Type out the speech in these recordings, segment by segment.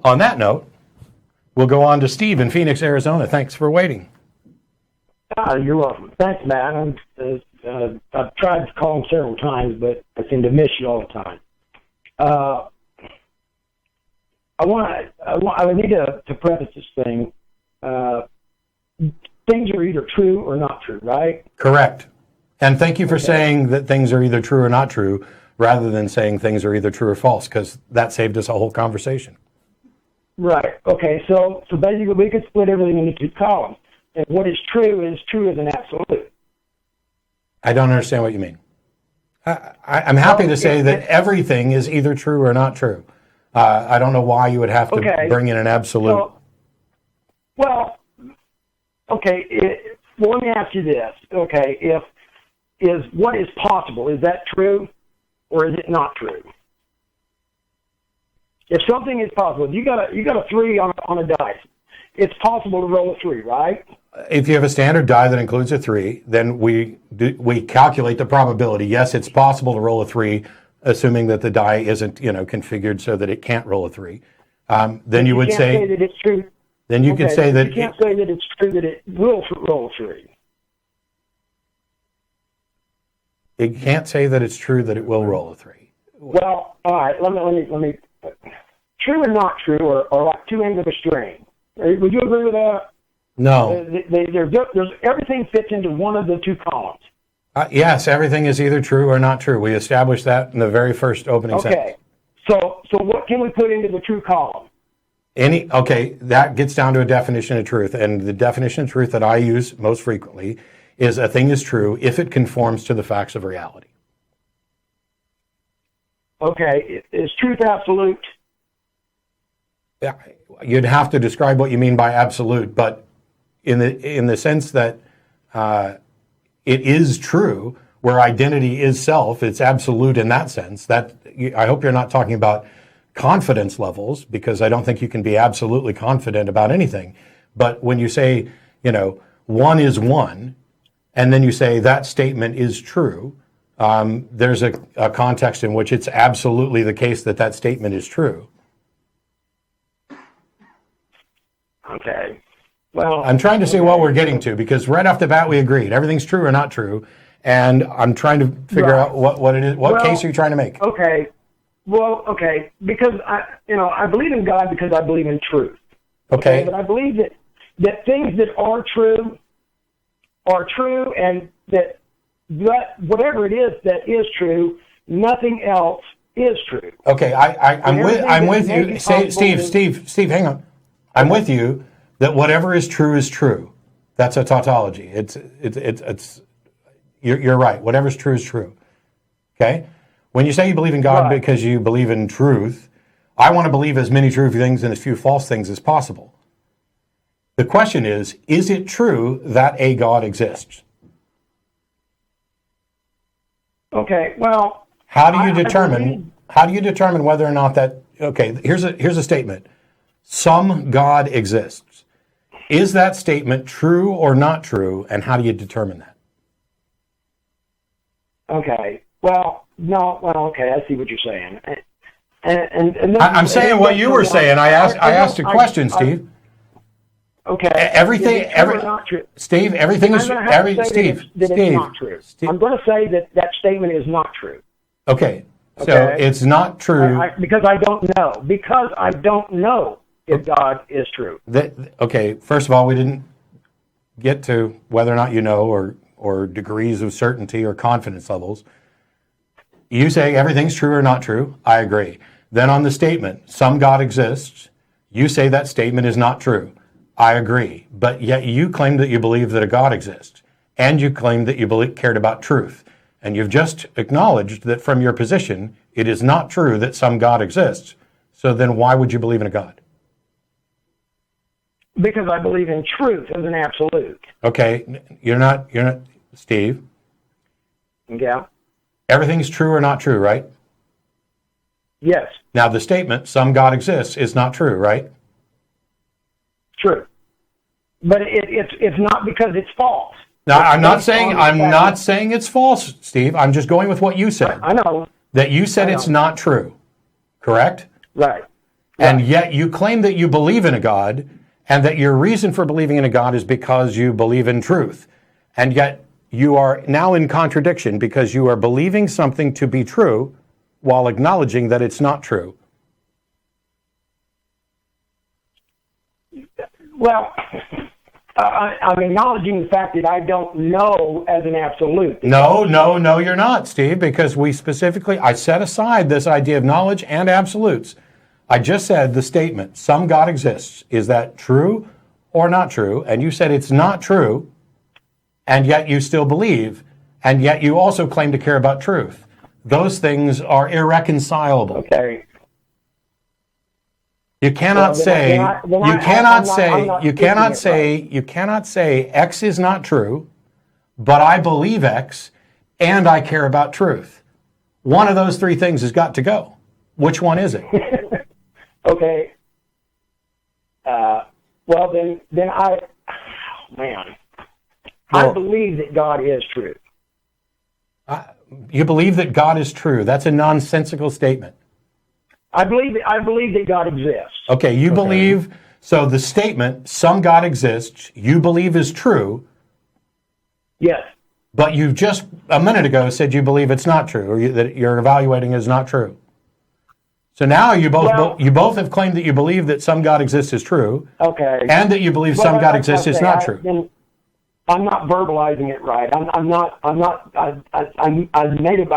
On that note, we'll go on to Steve in Phoenix, Arizona. Thanks for waiting. You're welcome. Thanks, Matt. I've tried to call him several times, but I seem to miss you all the time. I need to preface this thing. Things are either true or not true, right? Correct. And thank you for saying that things are either true or not true, rather than saying things are either true or false, because that saved us a whole conversation. Right. Okay. So basically, we could split everything into two columns. And what is true as an absolute. I don't understand what you mean. I'm happy to say that everything is either true or not true. I don't know why you would have to bring in an absolute. Well, let me ask you this. Okay, is what is possible, is that true or is it not true? If something is possible, you got a 3 on a dice. It's possible to roll a 3, right? If you have a standard die that includes a 3, then we calculate the probability. Yes, it's possible to roll a 3, assuming that the die isn't configured so that it can't roll a 3. Then you would say that it's true. Then you could say that you can't say that it's true that it will roll a 3. It can't say that it's true that it will roll a 3. Well, all right. Let me. True and not true are like two ends of a string. Would you agree with that? No. There's everything fits into one of the two columns. Yes, everything is either true or not true. We established that in the very first opening sentence. Okay. So what can we put into the true column? That gets down to a definition of truth, and the definition of truth that I use most frequently is a thing is true if it conforms to the facts of reality. Okay. Is truth absolute? Yeah, you'd have to describe what you mean by absolute, but in the sense that it is true, where identity is self, it's absolute in that sense. That I hope you're not talking about confidence levels, because I don't think you can be absolutely confident about anything. But when you say, one is one, and then you say that statement is true, there's a context in which it's absolutely the case that statement is true. Okay. Well, I'm trying to see what we're getting to, because right off the bat we agreed everything's true or not true, and I'm trying to figure out what it is. What case are you trying to make? Okay. Well, okay, because I believe in God because I believe in truth. Okay. But I believe that things that are true, and that whatever it is that is true, nothing else is true. Okay, I'm with you. Steve, hang on. I'm with you that whatever is true. That's a tautology. You're right. Whatever's true is true. Okay? When you say you believe in God because you believe in truth, I want to believe as many true things and as few false things as possible. The question is it true that a God exists? Okay, well, how do you determine whether or not that? Okay, here's a statement. Some God exists. Is that statement true or not true, and how do you determine that? Okay. Well, no. Well, okay. I see what you're saying. And I'm saying what you were saying. I asked a question, Steve. Okay. Steve, everything is Steve. Not true. I'm going to say that statement is not true. Okay. So it's not true because I don't know. Because I don't know if God is true. Okay. First of all, we didn't get to whether or not you know, or degrees of certainty or confidence levels. You say everything's true or not true. I agree. Then on the statement, some God exists, you say that statement is not true. I agree. But yet you claim that you believe that a God exists, and you claim that you cared about truth. And you've just acknowledged that from your position, it is not true that some God exists. So then why would you believe in a God? Because I believe in truth as an absolute. Okay, you're not, Steve. Yeah. Everything's true or not true, right? Yes. Now the statement, some God exists, is not true, right? True. But it's not because it's false. Now, I'm not saying it's false, Steve. I'm just going with what you said. I know. That you said it's not true, correct? Right. And yet you claim that you believe in a God, and that your reason for believing in a God is because you believe in truth. And yet you are now in contradiction because you are believing something to be true while acknowledging that it's not true. Well, I'm acknowledging the fact that I don't know as an absolute. No, you're not, Steve, because I set aside this idea of knowledge and absolutes. I just said the statement, some God exists. Is that true or not true? And you said it's not true, and yet you still believe, and yet you also claim to care about truth. Those things are irreconcilable. Okay. You cannot say X is not true, but I believe X and I care about truth. One of those three things has got to go. Which one is it? Okay. Well, then I believe that God is true. You believe that God is true. That's a nonsensical statement. I believe that God exists. Okay, you believe, so the statement, some God exists, you believe is true. Yes. But you just a minute ago said you believe it's not true, or that you're evaluating is not true. So now you both have claimed that you believe that some God exists is true. Okay. And that you believe some God exists is not true. I'm not verbalizing it right. I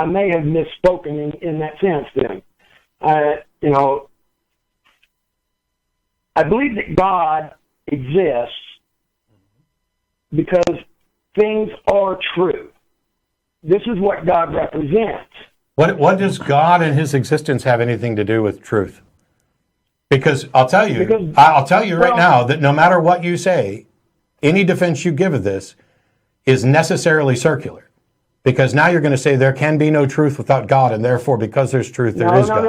may have misspoken in that sense then. I believe that God exists because things are true. This is what God represents. What does God and his existence have anything to do with truth? Because I'll tell you right now that no matter what you say, any defense you give of this is necessarily circular. Because now you're going to say there can be no truth without God, and therefore, because there's truth, there is God.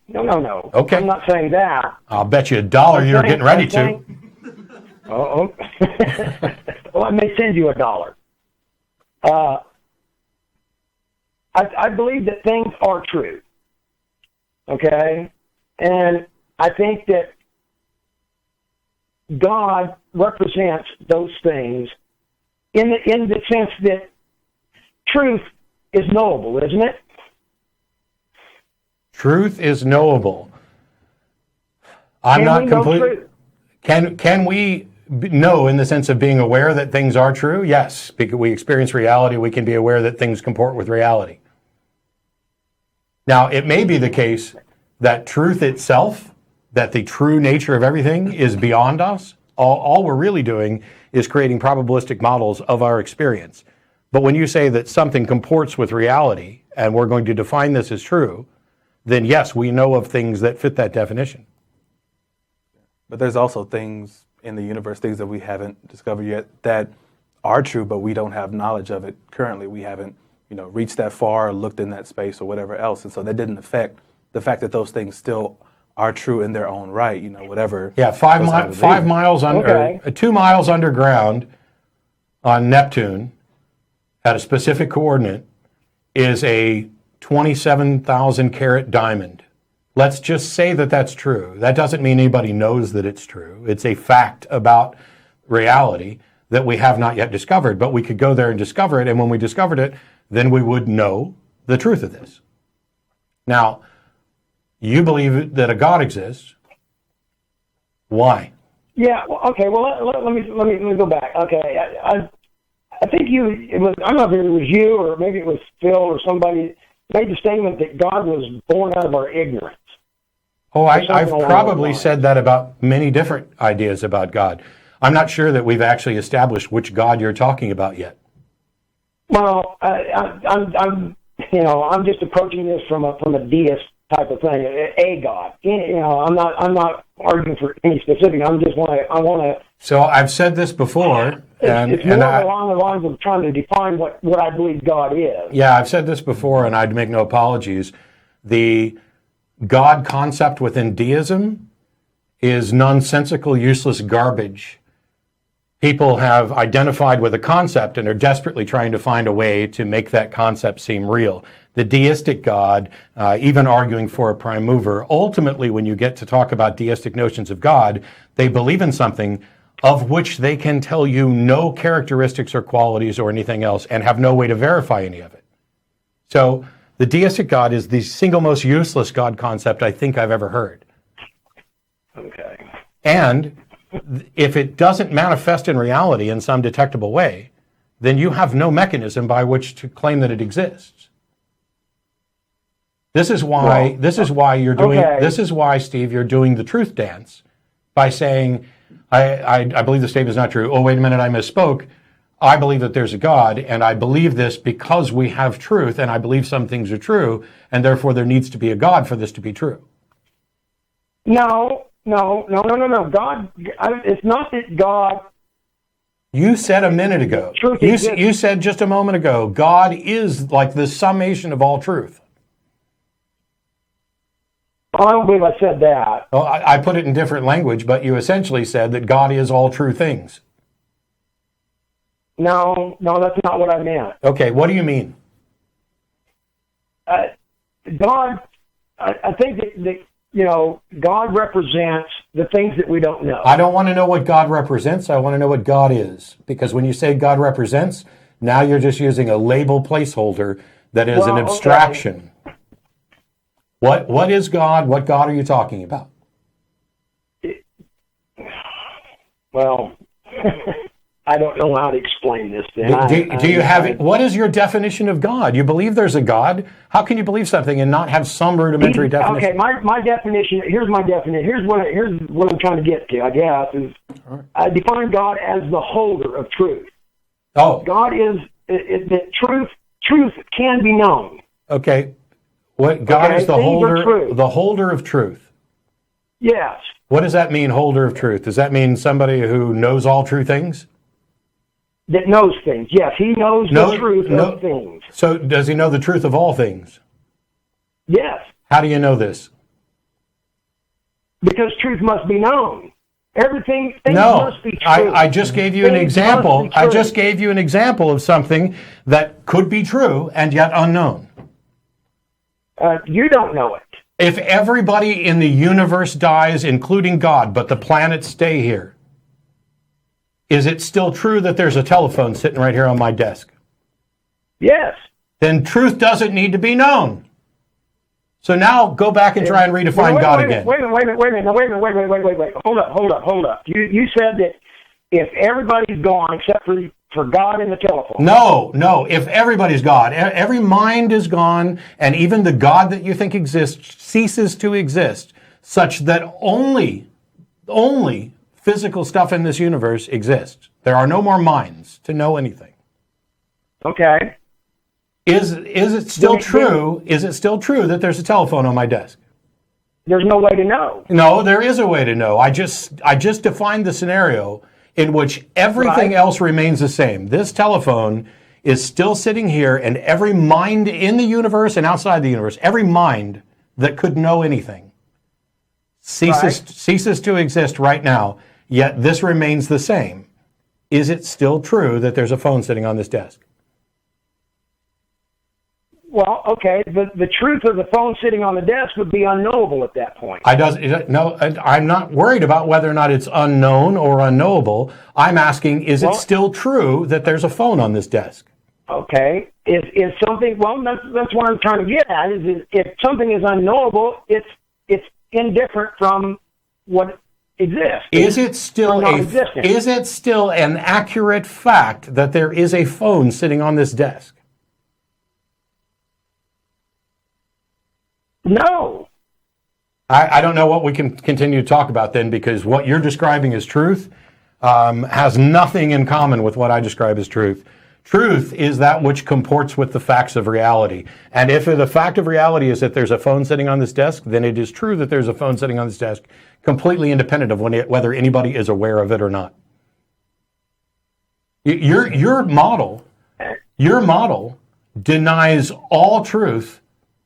No. Okay. I'm not saying that. I'll bet you $1 you're getting ready to. Oh. Well, I may send you $1. I believe that things are true. Okay? And I think that God represents those things in the sense that truth is knowable, isn't it? Truth is knowable. I'm not completely. Can we know in the sense of being aware that things are true? Yes, because we experience reality. We can be aware that things comport with reality. Now, it may be the case that truth itself, that the true nature of everything is beyond us. All we're really doing is creating probabilistic models of our experience. But when you say that something comports with reality, and we're going to define this as true, then yes, we know of things that fit that definition. But there's also things in the universe, things that we haven't discovered yet that are true, but we don't have knowledge of it currently. We haven't, reached that far, or looked in that space, or whatever else. And so that didn't affect the fact that those things still are true in their own right, whatever. Yeah, 5 miles under, 2 miles underground on Neptune at a specific coordinate is a 27,000 carat diamond. Let's just say that that's true. That doesn't mean anybody knows that it's true. It's a fact about reality that we have not yet discovered, but we could go there and discover it, and when we discovered it, then we would know the truth of this. Now, you believe that a God exists. Why? Yeah. Okay. Well, let me go back. Okay. I think I don't know if it was you or maybe it was Phil or somebody made the statement that God was born out of our ignorance. Oh, I've probably said that about many different ideas about God. I'm not sure that we've actually established which God you're talking about yet. Well, I'm just approaching this from a deist type of thing, a God. I'm not arguing for any specific. I want to. So I've said this before, it's more along the lines of trying to define what I believe God is. Yeah, I've said this before, and I'd make no apologies. The God concept within deism is nonsensical, useless garbage. People have identified with a concept and are desperately trying to find a way to make that concept seem real. the deistic God, even arguing for a prime mover. Ultimately, when you get to talk about deistic notions of God, they believe in something of which they can tell you no characteristics or qualities or anything else and have no way to verify any of it. So the deistic God is the single most useless God concept I think I've ever heard. Okay. And if it doesn't manifest in reality in some detectable way, then you have no mechanism by which to claim that it exists. This is why you're doing, okay. This is why, Steve, you're doing the truth dance by saying, I believe the statement is not true. Oh, wait a minute, I misspoke. I believe that there's a God, and I believe this because we have truth, and I believe some things are true, and therefore there needs to be a God for this to be true. No. God, it's not that God. You said a minute ago, you said just a moment ago, God is like the summation of all truth. I don't believe I said that. Well, I put it in different language, but you essentially said that God is all true things. No, that's not what I meant. Okay, what do you mean? God, I think that God represents the things that we don't know. I don't want to know what God represents. I want to know what God is. Because when you say God represents, now you're just using a label placeholder that is an abstraction. Okay. What is God? What God are you talking about? Well, I don't know how to explain this then. Do you have it? What is your definition of God? You believe there's a God? How can you believe something and not have some rudimentary definition? Okay, my definition, here's my definition. Here's what I'm trying to get to, I guess, is I define God as the holder of truth. Oh. God is that truth can be known. Okay. What God is the holder of truth. Yes. What does that mean, holder of truth? Does that mean somebody who knows all true things? That knows things. Yes, he knows the truth of things. So does he know the truth of all things? Yes. How do you know this? Because truth must be known. Things must be true. I just gave you an example. I just gave you an example of something that could be true and yet unknown. You don't know it. If everybody in the universe dies, including God, but the planets stay here, is it still true that there's a telephone sitting right here on my desk? Yes. Then truth doesn't need to be known. So now go back and try and redefine God again. Wait a minute. Hold up. You said that if everybody's gone except for God and the telephone. No. If everybody's God, every mind is gone, and even the God that you think exists ceases to exist, such that only physical stuff in this universe exists. There are no more minds to know anything. Okay. Is it still true? Is it still true that there's a telephone on my desk? There's no way to know. No, there is a way to know. I just defined the scenario in which everything else remains the same. This telephone is still sitting here, and every mind in the universe and outside the universe, every mind that could know anything, ceases to exist right now, yet this remains the same. Is it still true that there's a phone sitting on this desk? Well, okay, the truth of the phone sitting on the desk would be unknowable at that point. I'm not worried about whether or not it's unknown or unknowable. I'm asking, is it still true that there's a phone on this desk? Okay, is something? Well, that's what I'm trying to get at. Is if something is unknowable, it's indifferent from what exists. Is it still an accurate fact that there is a phone sitting on this desk? No. I don't know what we can continue to talk about then, because what you're describing as truth has nothing in common with what I describe as truth. Truth is that which comports with the facts of reality. And if the fact of reality is that there's a phone sitting on this desk, then it is true that there's a phone sitting on this desk, completely independent of whether anybody is aware of it or not. Your model denies all truth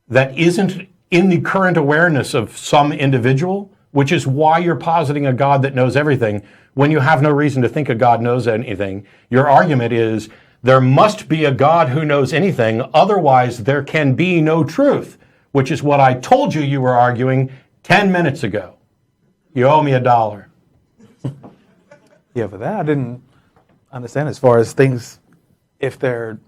that isn't in the current awareness of some individual, which is why you're positing a God that knows everything when you have no reason to think a God knows anything. Your argument is There must be a God who knows anything, otherwise there can be no truth, which is what I told you you were arguing 10 minutes ago. You owe me $1. Yeah, but that I didn't understand as far as things, if there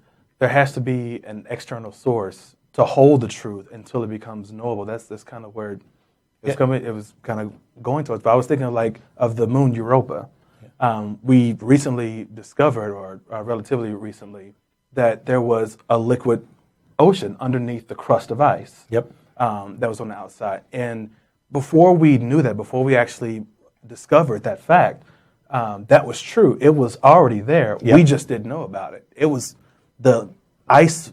has to be an external source to hold the truth until it becomes knowable. That's kind of where it was kind of going towards. But I was thinking of the moon Europa. We recently discovered, or relatively recently, that there was a liquid ocean underneath the crust of ice. Yep. That was on the outside. And before we knew that, before we actually discovered that fact, that was true. It was already there. Yep. We just didn't know about it. It was the ice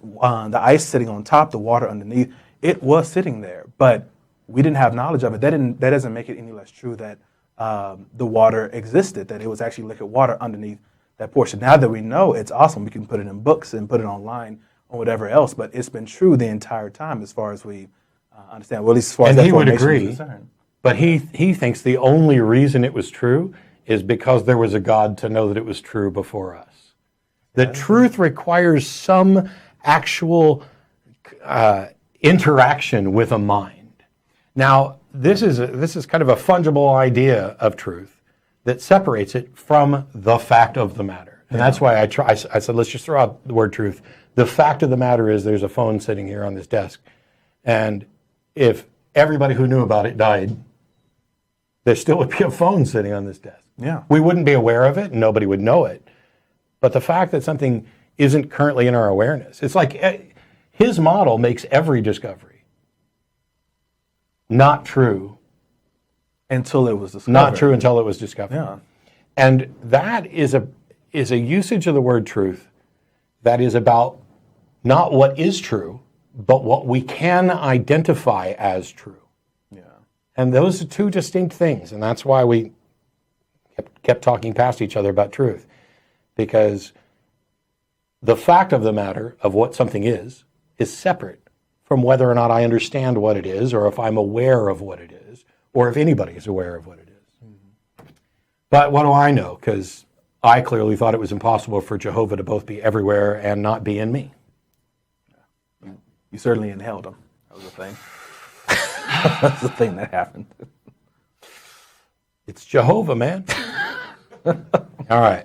sitting on top, the water underneath. It was sitting there, but we didn't have knowledge of it. That doesn't make it any less true that the water existed, that it was actually liquid water underneath that portion. Now that we know, it's awesome. We can put it in books and put it online or whatever else, but it's been true the entire time as far as we understand. Well, at least as far as that formation is concerned. But he thinks the only reason it was true is because there was a God to know that it was true before us. The truth requires some actual interaction with a mind. Now, this is kind of a fungible idea of truth that separates it from the fact of the matter. And that's why I said, let's just throw out the word truth. The fact of the matter is there's a phone sitting here on this desk. And if everybody who knew about it died, there still would be a phone sitting on this desk. Yeah. We wouldn't be aware of it, and nobody would know it. But the fact that something isn't currently in our awareness, it's like his model makes every discovery not true until it was discovered. Not true until it was discovered. Yeah. And that is a usage of the word truth that is about not what is true, but what we can identify as true. Yeah. And those are two distinct things, and that's why we kept talking past each other about truth, because the fact of the matter of what something is separate from whether or not I understand what it is, or if I'm aware of what it is, or if anybody is aware of what it is. Mm-hmm. But what do I know? Because I clearly thought it was impossible for Jehovah to both be everywhere and not be in me. You certainly inhaled them. That was the thing. That's the thing that happened. It's Jehovah, man. All right.